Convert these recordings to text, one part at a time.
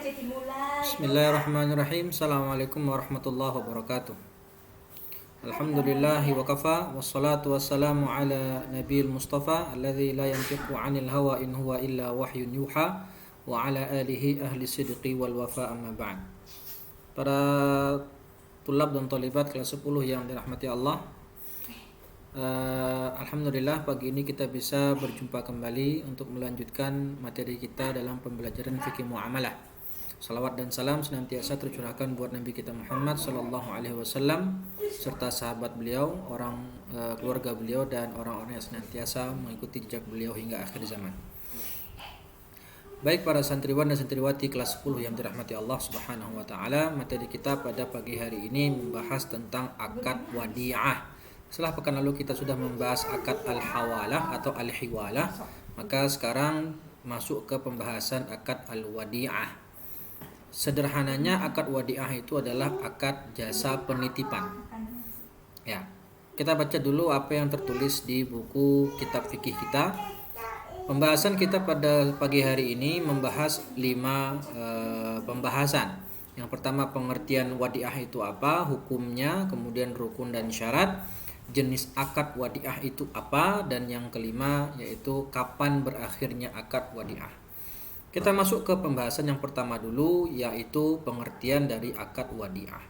Bismillahirrahmanirrahim. Assalamualaikum warahmatullahi wabarakatuh. Alhamdulillahi wa kafa. Wassalatu wassalamu ala nabiyil mustafa alladzi la yantiqu 'anil hawa in huwa illa wahyun yuha wa ala alihi ahli sidqi wal wafa, amma ba'd. Para tulab dan talibat kelas 10 yang dirahmati Allah, Alhamdulillah pagi ini kita bisa berjumpa kembali untuk melanjutkan materi kita dalam pembelajaran fikih muamalah. Salawat dan salam senantiasa tercurahkan buat Nabi kita Muhammad sallallahu alaihi wasallam serta sahabat beliau, keluarga beliau dan orang-orang yang senantiasa mengikuti jejak beliau hingga akhir zaman. Baik para santriwan dan santriwati kelas 10 yang dirahmati Allah Subhanahu wa taala, materi kita pada pagi hari ini membahas tentang akad wadi'ah. Setelah pekan lalu kita sudah membahas akad al-hawalah atau al-hiwalah, maka sekarang masuk ke pembahasan akad al-wadi'ah. Sederhananya akad wadi'ah itu adalah akad jasa penitipan. Ya, kita baca dulu apa yang tertulis di buku kitab fikih kita. Pembahasan kita pada pagi hari ini membahas 5 pembahasan. Yang pertama, pengertian wadi'ah itu apa, hukumnya, kemudian rukun dan syarat, jenis akad wadi'ah itu apa, dan yang kelima yaitu kapan berakhirnya akad wadi'ah. Kita masuk ke pembahasan yang pertama dulu, yaitu pengertian dari akad wadi'ah.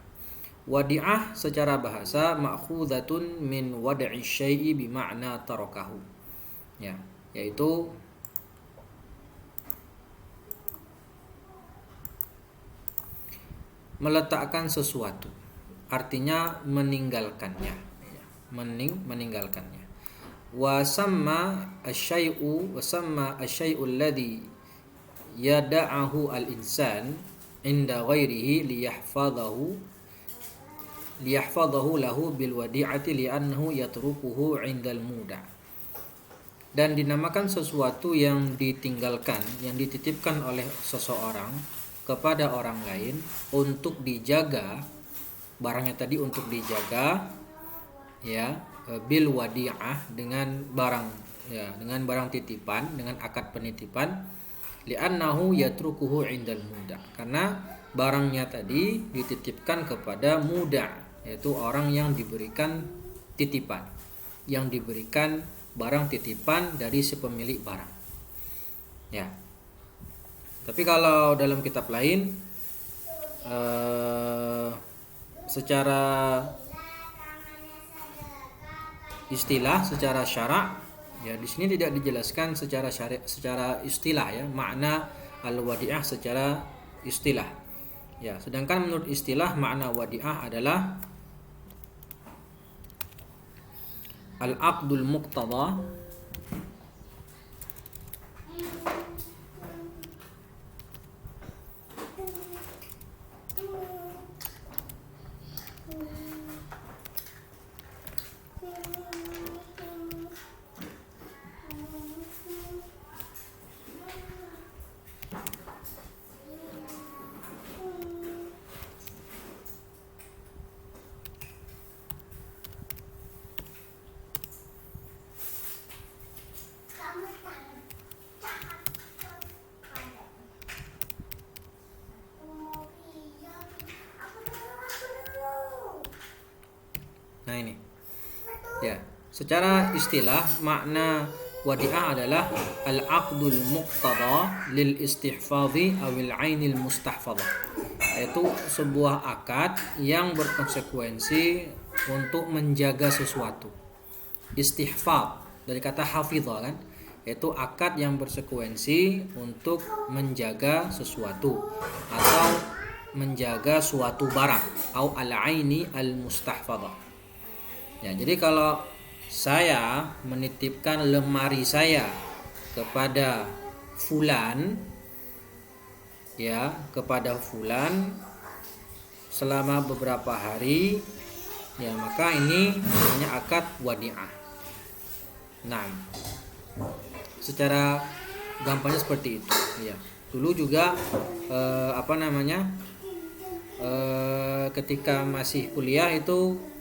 Wadi'ah secara bahasa ma'khudhatun min wad'i syai'i bima'na tarakahu. Ya, yaitu meletakkan sesuatu, artinya meninggalkannya, meninggalkannya. Wa samma asy-syai'u alladhi yada'ahu al-insan inda ghairihi liyahfadhahu lahu bil wadi'ati li'annahu yatrukuhu 'indal muda'. Dan dinamakan sesuatu yang ditinggalkan, yang dititipkan oleh seseorang kepada orang lain untuk dijaga, barangnya tadi untuk dijaga, ya, bil wadi'ah, dengan barang titipan, dengan akad penitipan, li'annahu yatrukuhu 'indal muda', karena barangnya tadi dititipkan kepada muda', yaitu orang yang diberikan titipan, yang diberikan barang titipan dari si pemilik barang. Ya. Tapi kalau dalam kitab lain secara istilah, secara syarak, ya di sini tidak dijelaskan secara istilah, ya, makna al-wadi'ah secara istilah. Ya, sedangkan menurut istilah makna wadi'ah adalah al-aqdul muqtada Nah ini, ya, secara istilah makna wadi'ah adalah al-aqdul muqtada lil istihfadhi awil ainil mustahfadah, yaitu sebuah akad yang berkonsekuensi untuk menjaga sesuatu. Istihfadh dari kata hafidha, kan, yaitu akad yang bersekuensi untuk menjaga sesuatu atau menjaga suatu barang, au al-aini al-mustahfadah. Ya, jadi kalau saya menitipkan lemari saya kepada fulan, ya, kepada fulan selama beberapa hari, ya, maka ini namanya akad wadi'ah. Nah, secara gampangnya seperti itu, ya. Dulu juga ketika masih kuliah itu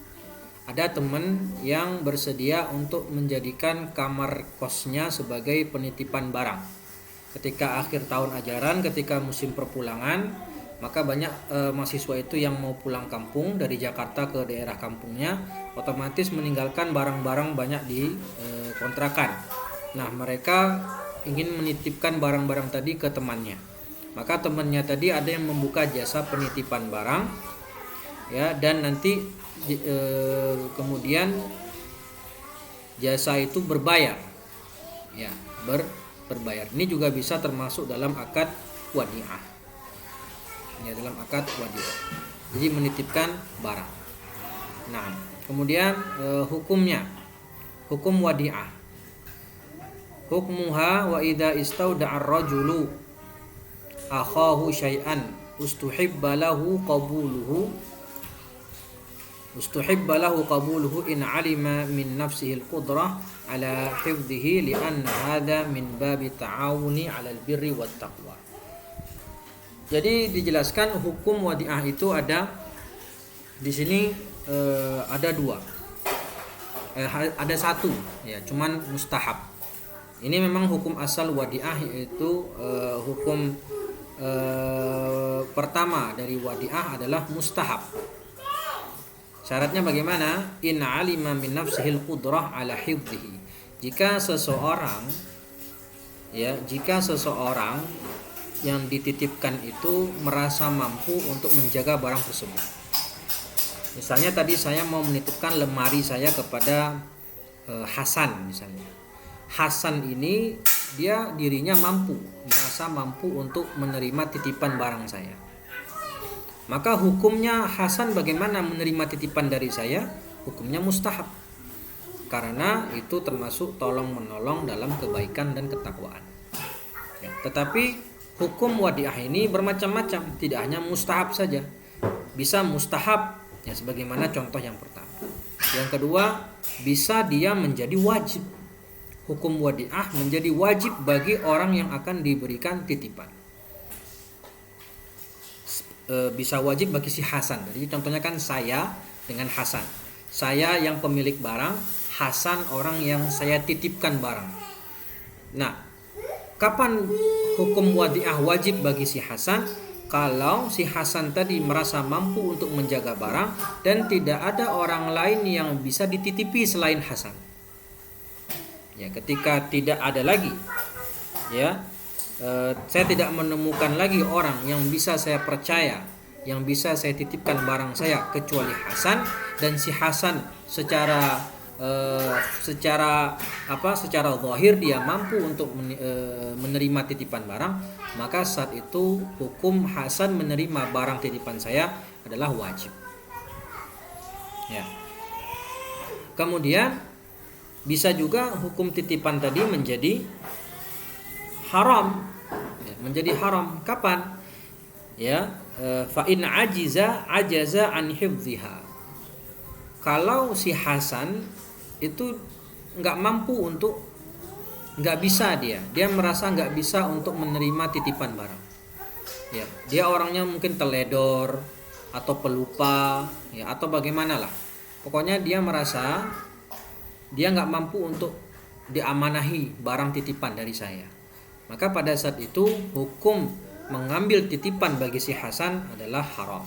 ada teman yang bersedia untuk menjadikan kamar kosnya sebagai penitipan barang. ketika akhir tahun ajaran, ketika musim perpulangan, maka banyak mahasiswa itu yang mau pulang kampung dari Jakarta ke daerah kampungnya, otomatis meninggalkan barang-barang banyak di kontrakan. Nah, mereka ingin menitipkan barang-barang tadi ke temannya. Maka temannya tadi ada yang membuka jasa penitipan barang, ya, dan nanti kemudian jasa itu berbayar, ya, berbayar. Ini juga bisa termasuk dalam akad wadi'ah, ya, dalam akad wadi'ah. Jadi menitipkan barang. Nah, kemudian hukumnya, hukum wadi'ah. Hukmuha wa idza istauda'a ar-rajulu akhahu syai'an ustuhibba lahu qabuluhu in alima min nafsihi al-qudrah ala hifdhihi li'anna hadha min babi ta'awuni 'alal birri wat taqwa. Jadi dijelaskan hukum wadi'ah itu ada di sini ada dua. Ada satu, ya, cuman mustahab. Ini memang hukum asal wadi'ah, yaitu hukum pertama dari wadi'ah adalah mustahab. Syaratnya bagaimana? In alima min nafsihil qudrah ala hifdhihi. Jika seseorang yang dititipkan itu merasa mampu untuk menjaga barang tersebut. Misalnya tadi saya mau menitipkan lemari saya kepada Hasan misalnya. Hasan ini dia dirinya merasa mampu untuk menerima titipan barang saya. Maka hukumnya Hasan bagaimana menerima titipan dari saya? Hukumnya mustahab. Karena itu termasuk tolong-menolong dalam kebaikan dan ketakwaan. Ya, tetapi hukum wadi'ah ini bermacam-macam, tidak hanya mustahab saja. Bisa mustahab, ya, sebagaimana contoh yang pertama. Yang kedua, bisa dia menjadi wajib. Hukum wadi'ah menjadi wajib bagi orang yang akan diberikan titipan. Bisa wajib bagi si Hasan. Jadi contohnya kan saya dengan Hasan. Saya yang pemilik barang, Hasan orang yang saya titipkan barang. Nah, kapan hukum wadi'ah wajib bagi si Hasan? Kalau si Hasan tadi merasa mampu untuk menjaga barang dan tidak ada orang lain yang bisa dititipi selain Hasan. Ya, ketika tidak ada lagi, ya, saya tidak menemukan lagi orang yang bisa saya percaya, yang bisa saya titipkan barang saya kecuali Hasan, dan si Hasan secara zahir dia mampu untuk menerima titipan barang, maka saat itu hukum Hasan menerima barang titipan saya adalah wajib. Ya. Kemudian bisa juga hukum titipan tadi menjadi haram, ya, menjadi haram. Kapan? Ya, fa in ajaza an hifdhiha. Kalau si Hasan itu nggak bisa, dia merasa nggak bisa untuk menerima titipan barang. Ya, dia orangnya mungkin teledor atau pelupa, ya, atau bagaimana lah. Pokoknya dia merasa dia nggak mampu untuk diamanahi barang titipan dari saya. Maka pada saat itu hukum mengambil titipan bagi si Hasan adalah haram,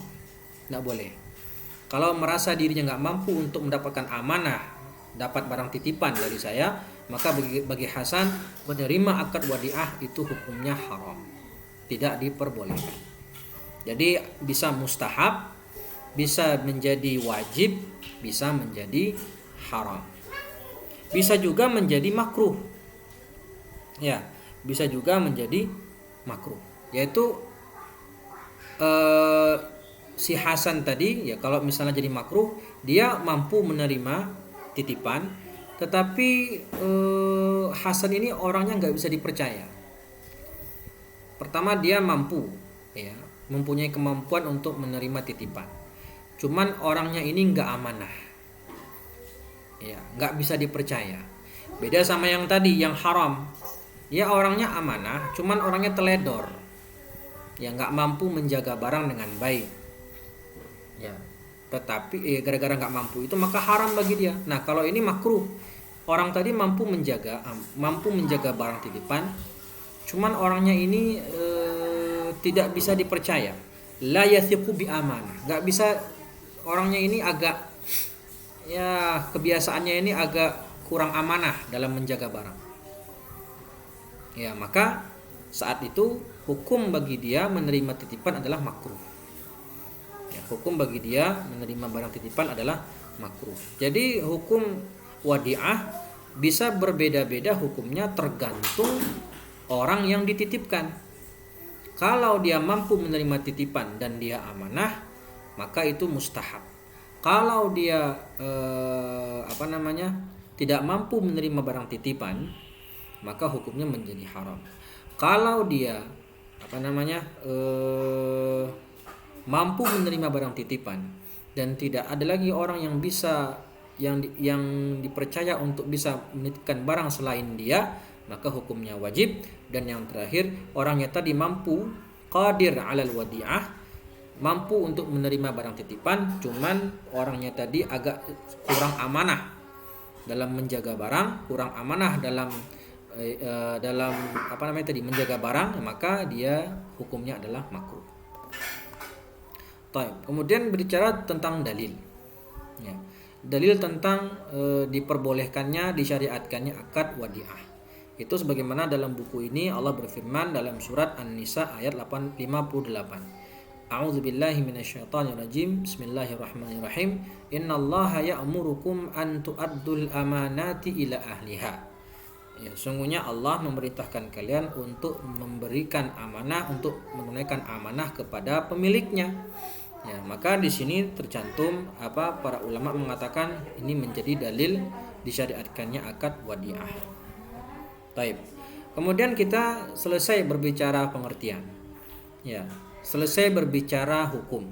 nggak boleh. Kalau merasa dirinya nggak mampu untuk mendapatkan amanah, dapat barang titipan dari saya, maka bagi Hasan menerima akad wadi'ah itu hukumnya haram, tidak diperbolehkan. Jadi bisa mustahab, bisa menjadi wajib, bisa menjadi haram. Bisa juga menjadi makruh. Ya, bisa juga menjadi makruh. Yaitu si Hasan tadi, ya, kalau misalnya jadi makruh, dia mampu menerima titipan, tetapi Hasan ini orangnya nggak bisa dipercaya. Pertama, dia mampu, ya, mempunyai kemampuan untuk menerima titipan. Cuman orangnya ini nggak amanah, ya, nggak bisa dipercaya. Beda sama yang tadi, yang haram. Ya, orangnya amanah, cuman orangnya teledor, ya, nggak mampu menjaga barang dengan baik. Ya, tetapi gara-gara nggak mampu itu maka haram bagi dia. Nah, kalau ini makruh, orang tadi mampu menjaga barang titipan, Cuman orangnya ini tidak bisa dipercaya. La yathiqu bi amanah. Enggak bisa, orangnya ini agak, ya kebiasaannya ini agak kurang amanah dalam menjaga barang. Ya, maka saat itu hukum bagi dia menerima titipan adalah makruh. Ya, hukum bagi dia menerima barang titipan adalah makruh. Jadi hukum wadi'ah bisa berbeda-beda hukumnya tergantung orang yang dititipkan. Kalau dia mampu menerima titipan dan dia amanah, maka itu mustahab. Kalau dia tidak mampu menerima barang titipan, maka hukumnya menjadi haram. Kalau dia mampu menerima barang titipan dan tidak ada lagi orang yang bisa yang dipercaya untuk bisa menitipkan barang selain dia, maka hukumnya wajib. Dan yang terakhir, orangnya tadi mampu, qadir 'alal wadi'ah, mampu untuk menerima barang titipan, cuman orangnya tadi agak kurang amanah dalam menjaga barang, kurang amanah dalam menjaga barang, maka dia hukumnya adalah makruh. Kemudian berbicara tentang dalil. Ya. Dalil tentang diperbolehkannya, disyariatkannya akad wadi'ah. Itu sebagaimana dalam buku ini Allah berfirman dalam surat An-Nisa ayat 58. A'udzubillahi minasyaitonirrajim. Bismillahirrahmanirrahim. Innallaha ya'murukum an tu'addul amanati ila ahliha. Ya, sungguhnya Allah memerintahkan kalian untuk memberikan amanah, untuk menunaikan amanah kepada pemiliknya. Ya, maka di sini tercantum para ulama mengatakan ini menjadi dalil disyariatkannya akad wadi'ah. Taib. Kemudian kita selesai berbicara pengertian. Ya, selesai berbicara hukum.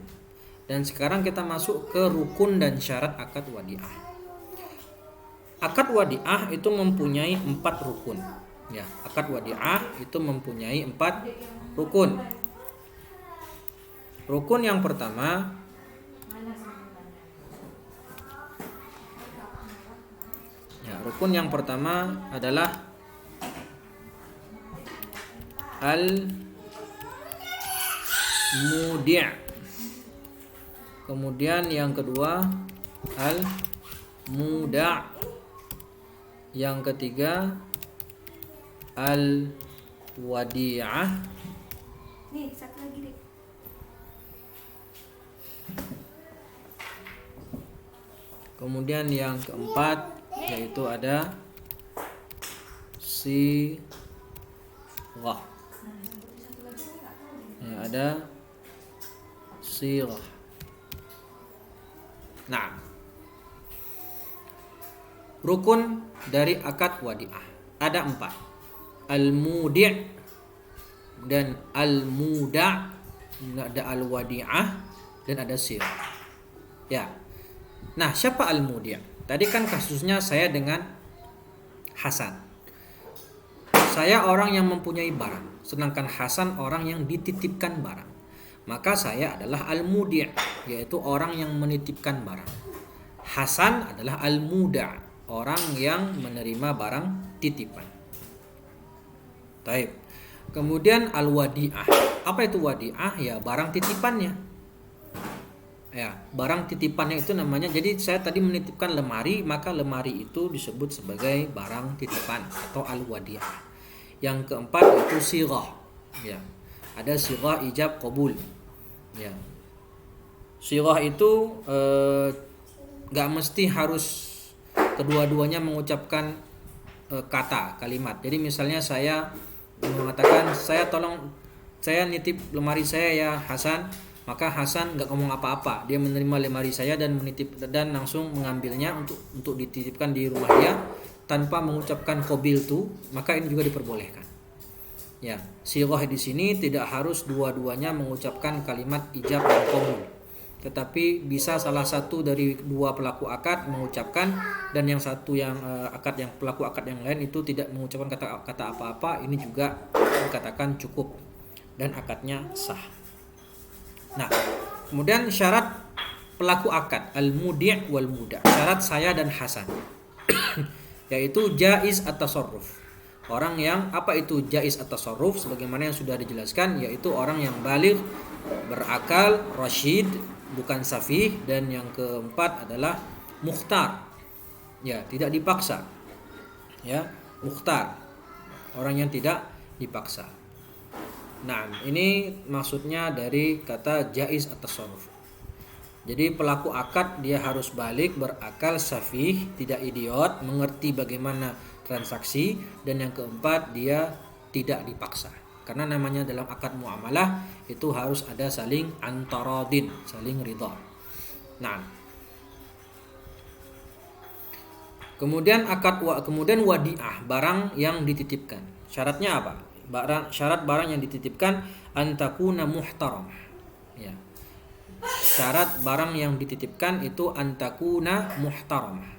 Dan sekarang kita masuk ke rukun dan syarat akad wadi'ah. Akad wadi'ah itu mempunyai 4 rukun. Ya, akad wadi'ah itu mempunyai 4 rukun. Rukun yang pertama adalah al-mudi'. Kemudian yang kedua al-muda'. Yang ketiga al-wadi'ah. Nih, satu lagi deh. Kemudian yang keempat yaitu ada sirah. Ya, ada sirah. Nah, rukun dari akad wadi'ah ada 4. Al-mudi' dan al-muda', ada al-wadi'ah dan ada sirah. Ya. Nah, siapa al-mudi'? Tadi kan kasusnya saya dengan Hasan. Saya orang yang mempunyai barang, sedangkan Hasan orang yang dititipkan barang. Maka saya adalah al-mudi', yaitu orang yang menitipkan barang. Hasan adalah al-muda', orang yang menerima barang titipan. Taib. Kemudian al-wadi'ah. Apa itu wadi'ah? Ya, barang titipannya. Ya, barang titipannya itu namanya. Jadi saya tadi menitipkan lemari, maka lemari itu disebut sebagai barang titipan atau al-wadi'ah. Yang keempat itu sirah. Ya. Ada sirah ijab qabul. Ya. Sirah itu enggak mesti harus kedua-duanya mengucapkan kalimat. Jadi misalnya saya mengatakan, saya nitip lemari saya ya Hasan. Maka Hasan nggak ngomong apa-apa, dia menerima lemari saya dan langsung mengambilnya untuk dititipkan di rumah dia tanpa mengucapkan qabiltu, maka ini juga diperbolehkan. Ya, sirah di sini tidak harus dua-duanya mengucapkan kalimat ijab dan qabul, tetapi bisa salah satu dari dua pelaku akad mengucapkan dan yang satu yang pelaku akad yang lain itu tidak mengucapkan kata apa-apa, ini juga dikatakan cukup dan akadnya sah. Nah, kemudian syarat pelaku akad al-mudi' wal muda'. Syarat saya dan Hasan yaitu jaiz at-tasarruf. Orang yang apa itu jaiz at-tasarruf sebagaimana yang sudah dijelaskan, yaitu orang yang baligh, berakal, rasyid, bukan safih, dan yang keempat adalah mukhtar. Ya, tidak dipaksa. Ya, mukhtar. Orang yang tidak dipaksa. Nah, ini maksudnya dari kata jaiz at-tasarruf. Jadi pelaku akad dia harus balik, berakal, safih, tidak idiot, mengerti bagaimana transaksi, dan yang keempat dia tidak dipaksa. Karena namanya dalam akad muamalah itu harus ada saling antaradin, saling ridha. Nah, kemudian kemudian wadi'ah, barang yang dititipkan. Syaratnya apa? Syarat barang yang dititipkan antakuna muhtaramah. Ya. Syarat barang yang dititipkan itu antakuna muhtaramah.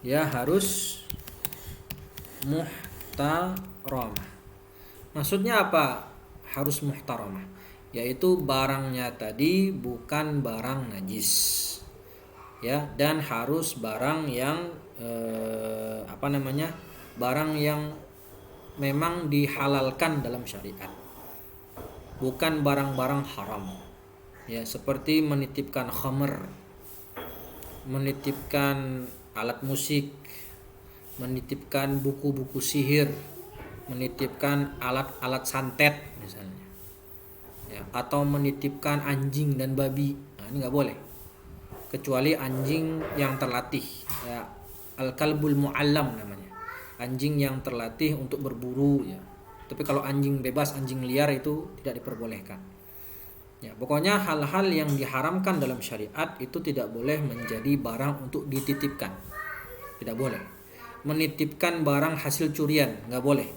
Ya, harus muhtaramah. Maksudnya apa? Harus muhtaramah. Yaitu barangnya tadi bukan barang najis. Ya, dan harus barang yang barang yang memang dihalalkan dalam syariat, bukan barang-barang haram. Ya, seperti menitipkan khamr, menitipkan alat musik, menitipkan buku-buku sihir, menitipkan alat-alat santet misalnya. Ya, atau menitipkan anjing dan babi. Nah, ini nggak boleh. Kecuali anjing yang terlatih, ya, al-kalbul mu'allam namanya, anjing yang terlatih untuk berburu, ya. Tapi kalau anjing bebas, anjing liar itu tidak diperbolehkan. Ya, pokoknya hal-hal yang diharamkan dalam syariat itu tidak boleh menjadi barang untuk dititipkan, tidak boleh. Menitipkan barang hasil curian nggak boleh.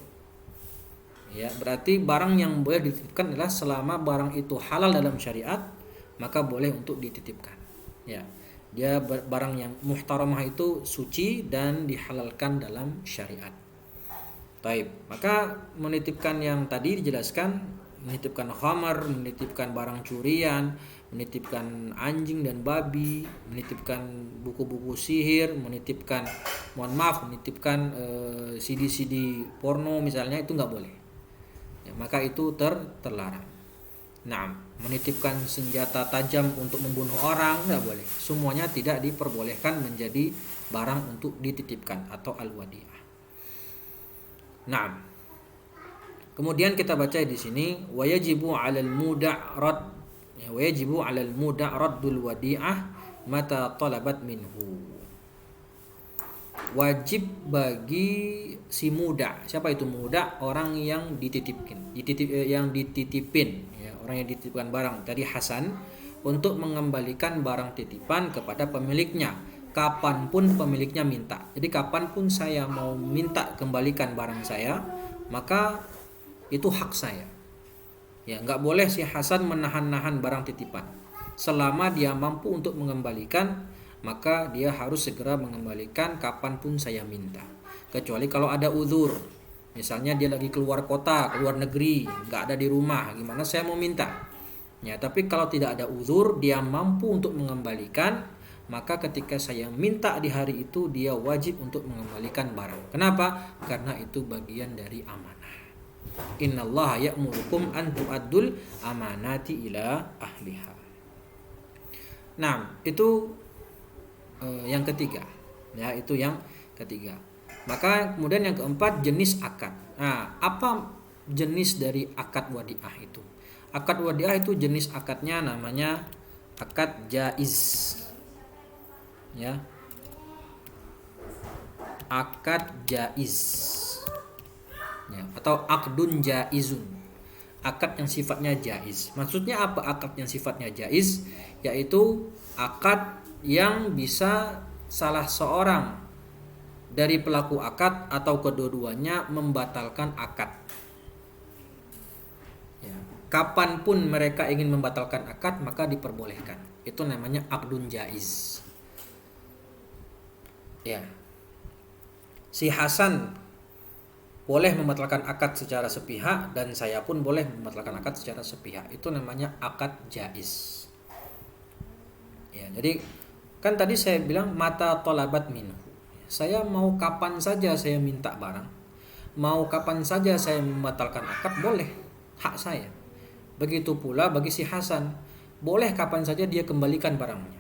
Ya, berarti barang yang boleh dititipkan adalah selama barang itu halal dalam syariat, maka boleh untuk dititipkan. Ya, dia barang yang muhtaramah itu suci dan dihalalkan dalam syariat. Taib. Maka menitipkan yang tadi dijelaskan, menitipkan khamar, menitipkan barang curian, menitipkan anjing dan babi, menitipkan buku-buku sihir, menitipkan menitipkan CD-CD porno misalnya, itu nggak boleh. Ya, maka itu terlarang. Nah, menitipkan senjata tajam untuk membunuh orang nggak boleh. Semuanya tidak diperbolehkan menjadi barang untuk dititipkan atau al-wadi'ah. Nah, kemudian kita baca di sini wajibu 'alal muda' rad, ya, wajibu 'alal muda' raddul wadi'ah mata talabat minhu. Wajib bagi si muda. Siapa itu muda? Orang yang dititipin, yang dititipin, ya, orang yang dititipkan barang. Tadi Hasan, untuk mengembalikan barang titipan kepada pemiliknya, kapanpun pemiliknya minta. Jadi kapanpun saya mau minta kembalikan barang saya, maka itu hak saya. Ya, nggak boleh si Hasan menahan-nahan barang titipan. Selama dia mampu untuk mengembalikan, maka dia harus segera mengembalikan kapanpun saya minta. Kecuali kalau ada uzur, misalnya dia lagi keluar kota, keluar negeri, nggak ada di rumah, gimana saya mau minta? Ya, tapi kalau tidak ada uzur, dia mampu untuk mengembalikan, maka ketika saya minta di hari itu, dia wajib untuk mengembalikan barang. Kenapa? Karena itu bagian dari amanah. Innallaha ya'murukum an tu'addul amanati ila ahliha. Nah, itu yang ketiga, ya, itu yang ketiga. Maka kemudian yang keempat, jenis akad. Nah, apa jenis dari akad wadi'ah itu? Akad wadi'ah itu jenis akadnya namanya akad jaiz, ya, akad jaiz, ya, atau akdun jaizun, akad yang sifatnya jaiz. Maksudnya apa akad yang sifatnya jaiz? Yaitu akad yang bisa salah seorang dari pelaku akad atau kedua-duanya membatalkan akad. Ya, kapanpun mereka ingin membatalkan akad, maka diperbolehkan. Itu namanya akdun jaiz. Ya, si Hasan boleh membatalkan akad secara sepihak, dan saya pun boleh membatalkan akad secara sepihak. Itu namanya akad jaiz. Ya, jadi kan tadi saya bilang mata tolabat minhu, Saya mau kapan saja saya minta barang, mau kapan saja saya membatalkan akad, boleh, hak saya. Begitu pula bagi si Hasan, boleh kapan saja dia kembalikan barangnya.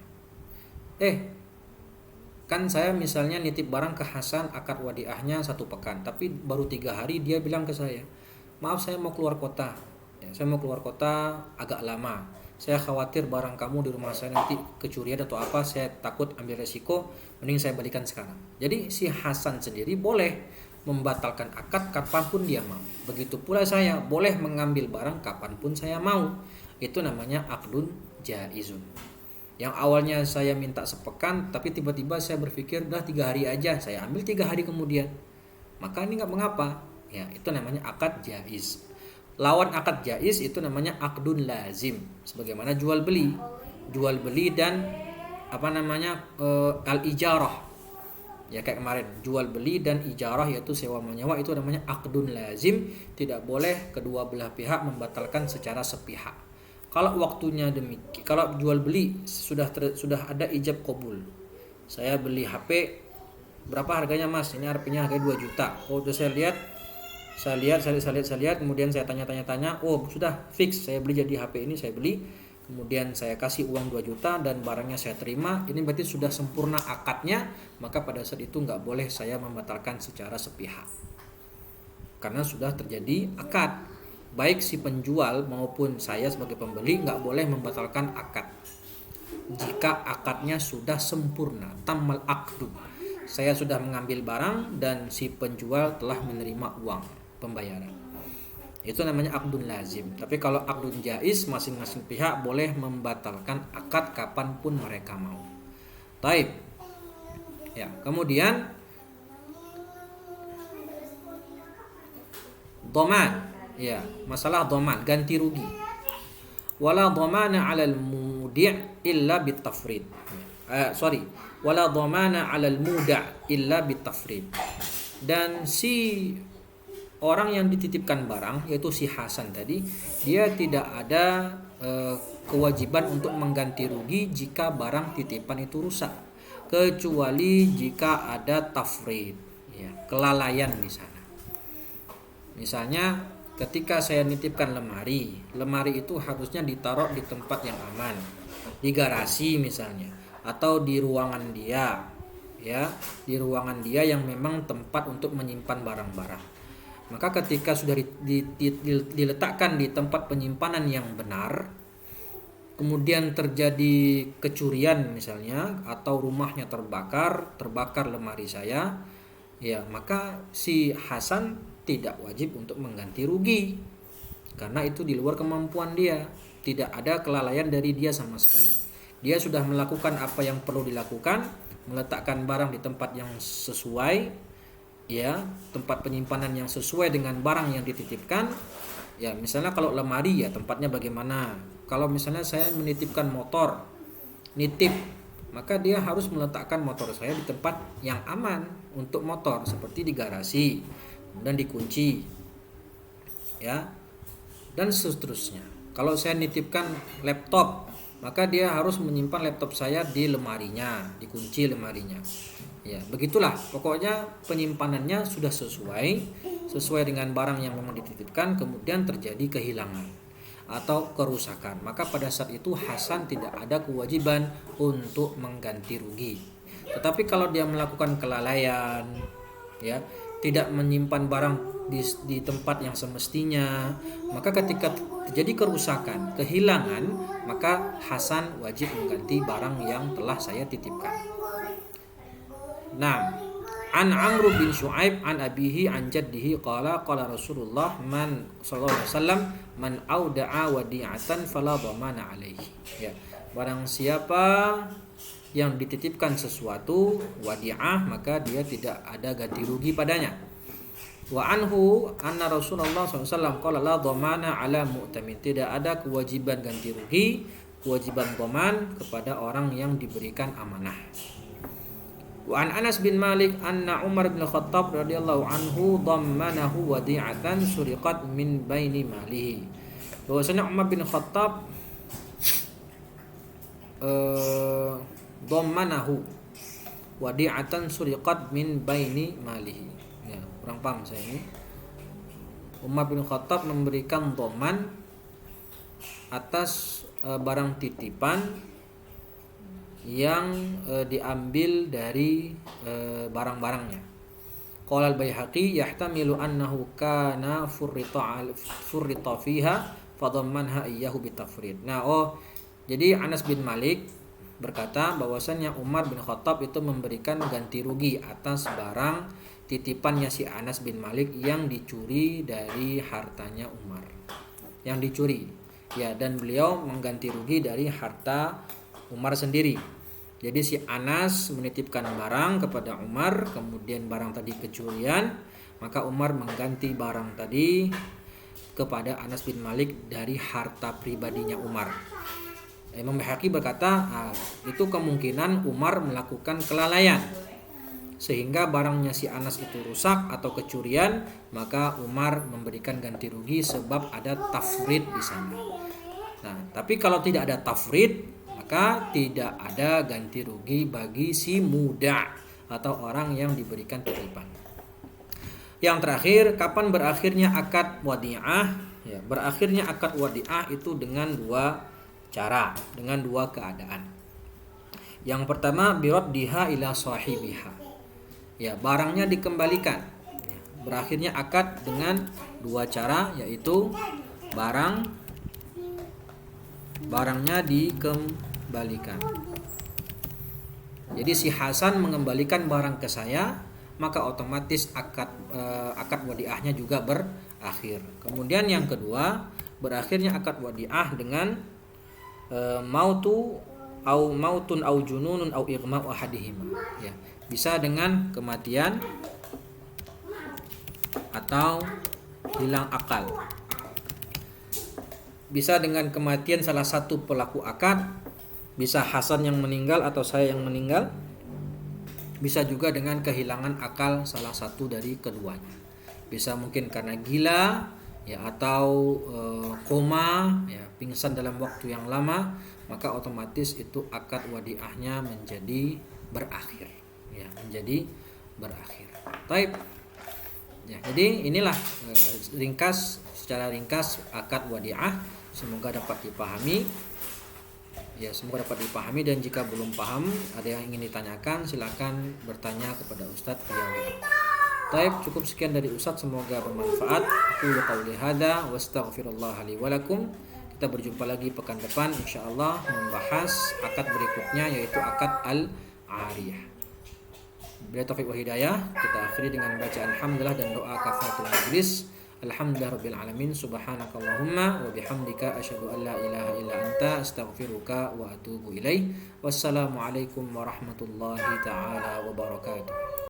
Kan saya misalnya nitip barang ke Hasan, akad wadiahnya 1 pekan, tapi baru 3 hari dia bilang ke saya, maaf saya mau keluar kota, saya mau keluar kota agak lama, saya khawatir barang kamu di rumah saya nanti kecurian atau apa, saya takut ambil resiko, mending saya balikan sekarang. Jadi si Hasan sendiri boleh membatalkan akad kapanpun dia mau. Begitu pula saya boleh mengambil barang kapanpun saya mau. Itu namanya akdun jaizun. Yang awalnya saya minta sepekan, tapi tiba-tiba saya berpikir udah 3 hari aja, saya ambil 3 hari kemudian, maka ini nggak mengapa. Ya, itu namanya akad jaiz. Lawan akad jaiz itu namanya akdun lazim, sebagaimana jual beli dan al-ijarah. Ya kayak kemarin, jual beli dan ijarah yaitu sewa menyewa, itu namanya akdun lazim, tidak boleh kedua belah pihak membatalkan secara sepihak. Kalau waktunya demikian, kalau jual beli sudah ada ijab qabul. Saya beli HP, berapa harganya Mas? Ini harganya 2 juta. Oh, udah saya lihat, kemudian saya tanya. Oh, sudah fix, saya beli jadi HP ini saya beli. Kemudian saya kasih uang 2 juta dan barangnya saya terima. Ini berarti sudah sempurna akadnya, maka pada saat itu nggak boleh saya membatalkan secara sepihak. Karena sudah terjadi akad. Baik si penjual maupun saya sebagai pembeli nggak boleh membatalkan akad jika akadnya sudah sempurna, tamal akdu. Saya sudah mengambil barang dan si penjual telah menerima uang pembayaran. Itu namanya akdun lazim. Tapi kalau akdun jaiz, masing-masing pihak boleh membatalkan akad kapanpun mereka mau. Taib. Ya, kemudian dhaman. Ya, masalah dhaman, ganti rugi. Wala dhamana 'alal mudi' illa bitafrid. Wala dhamana 'alal mudi' illa bitafrid. Dan si orang yang dititipkan barang, yaitu si Hasan tadi, dia tidak ada kewajiban untuk mengganti rugi jika barang titipan itu rusak, kecuali jika ada tafrid, ya, kelalaian di sana. Misalnya ketika saya nitipkan lemari itu harusnya ditaruh di tempat yang aman, di garasi misalnya, atau di ruangan dia, ya, di ruangan dia yang memang tempat untuk menyimpan barang-barang. Maka ketika sudah diletakkan di tempat penyimpanan yang benar, kemudian terjadi kecurian misalnya, atau rumahnya terbakar lemari saya, ya, maka si Hasan tidak wajib untuk mengganti rugi karena itu di luar kemampuan dia, tidak ada kelalaian dari dia sama sekali. Dia sudah melakukan apa yang perlu dilakukan, meletakkan barang di tempat yang sesuai, ya, tempat penyimpanan yang sesuai dengan barang yang dititipkan. Ya, misalnya kalau lemari, ya tempatnya bagaimana. Kalau misalnya saya menitipkan motor, maka dia harus meletakkan motor saya di tempat yang aman untuk motor, seperti di garasi dan dikunci, ya, dan seterusnya. Kalau saya nitipkan laptop, maka dia harus menyimpan laptop saya di lemarinya, dikunci lemarinya. Ya, begitulah. Pokoknya penyimpanannya sudah sesuai dengan barang yang memang dititipkan, kemudian terjadi kehilangan atau kerusakan, maka pada saat itu Hasan tidak ada kewajiban untuk mengganti rugi. Tetapi kalau dia melakukan kelalaian, ya, tidak menyimpan barang di tempat yang semestinya, maka ketika terjadi kerusakan, kehilangan, maka Hasan wajib mengganti barang yang telah saya titipkan. Nah, an Amr bin Shu'aib an abihi an jaddihi qala Rasulullah sallallahu alaihi wasallam man auda'a wadi'atan fala dhamana alaihi. Ya, barang siapa yang dititipkan sesuatu wadi'ah, maka dia tidak ada ganti rugi padanya. Wa anhu anna Rasulullah SAW qala la dhamana ala mu'tamin. Tidak ada kewajiban ganti rugi, kewajiban dhaman kepada orang yang diberikan amanah. Wa an Anas bin Malik anna Umar bin Khattab radhiyallahu anhu dhammanahu wadi'atan suriqat min baini malihi. Bahwasanya Umar bin Khattab dhammanahu wadi'atan suriqat min baini malihi. Ya, kurang paham saya ini. Umar bin Khattab memberikan dhaman atas barang titipan yang diambil dari barang-barangnya. Qala al-Baihaqi yahtamilu annahu kana furrita fiha fadammanha iyyahu bitafrid. Nah, jadi Anas bin Malik berkata bahwasannya Umar bin Khattab itu memberikan ganti rugi atas barang titipannya si Anas bin Malik yang dicuri dari hartanya Umar. Yang dicuri. Ya, dan beliau mengganti rugi dari harta Umar sendiri. Jadi si Anas menitipkan barang kepada Umar, kemudian barang tadi kecurian, maka Umar mengganti barang tadi kepada Anas bin Malik dari harta pribadinya Umar. Imam Baihaqi berkata, itu kemungkinan Umar melakukan kelalaian sehingga barangnya si Anas itu rusak atau kecurian, maka Umar memberikan ganti rugi sebab ada tafrid di sana. Nah, tapi kalau tidak ada tafrid, maka tidak ada ganti rugi bagi si muda atau orang yang diberikan titipan. Yang terakhir, kapan berakhirnya akad wadi'ah? Ya, berakhirnya akad wadi'ah itu dengan dua cara, dengan dua keadaan. Yang pertama, biraddiha ila sahibiha. Ya, barangnya dikembalikan. Ya, berakhirnya akad dengan dua cara, yaitu barangnya dikembalikan. Jadi si Hasan mengembalikan barang ke saya, maka otomatis akad wadiahnya juga berakhir. Kemudian yang kedua, berakhirnya akad wadiah dengan mautun au jununun au igma'u ahadihima. Ya, bisa dengan kematian atau hilang akal. Bisa dengan kematian salah satu pelaku akad, bisa Hasan yang meninggal atau saya yang meninggal, bisa juga dengan kehilangan akal salah satu dari keduanya. Bisa mungkin karena gila, ya, atau koma, ya, pingsan dalam waktu yang lama, maka otomatis itu akad wadiahnya menjadi berakhir, ya, menjadi berakhir. Baik. Ya, jadi inilah secara ringkas akad wadiah. Semoga dapat dipahami. Ya, semoga dapat dipahami, dan jika belum paham, ada yang ingin ditanyakan, silakan bertanya kepada Ustadz via WA. Baik, cukup sekian dari Ustadz, semoga bermanfaat. Aku qauli hadza wa astaghfirullah li wa lakum. Kita berjumpa lagi pekan depan insyaallah membahas akad berikutnya, yaitu akad al-ariyah. Bila taufik wa hidayah, kita akhiri dengan bacaan alhamdulillah dan doa kafaratul majlis. Alhamdulillahirabbil alamin, subhanakallahumma wa bihamdika asyhadu an la ilaha illa anta astaghfiruka wa atubu ilaik. Wassalamualaikum warahmatullahi taala wabarakatuh.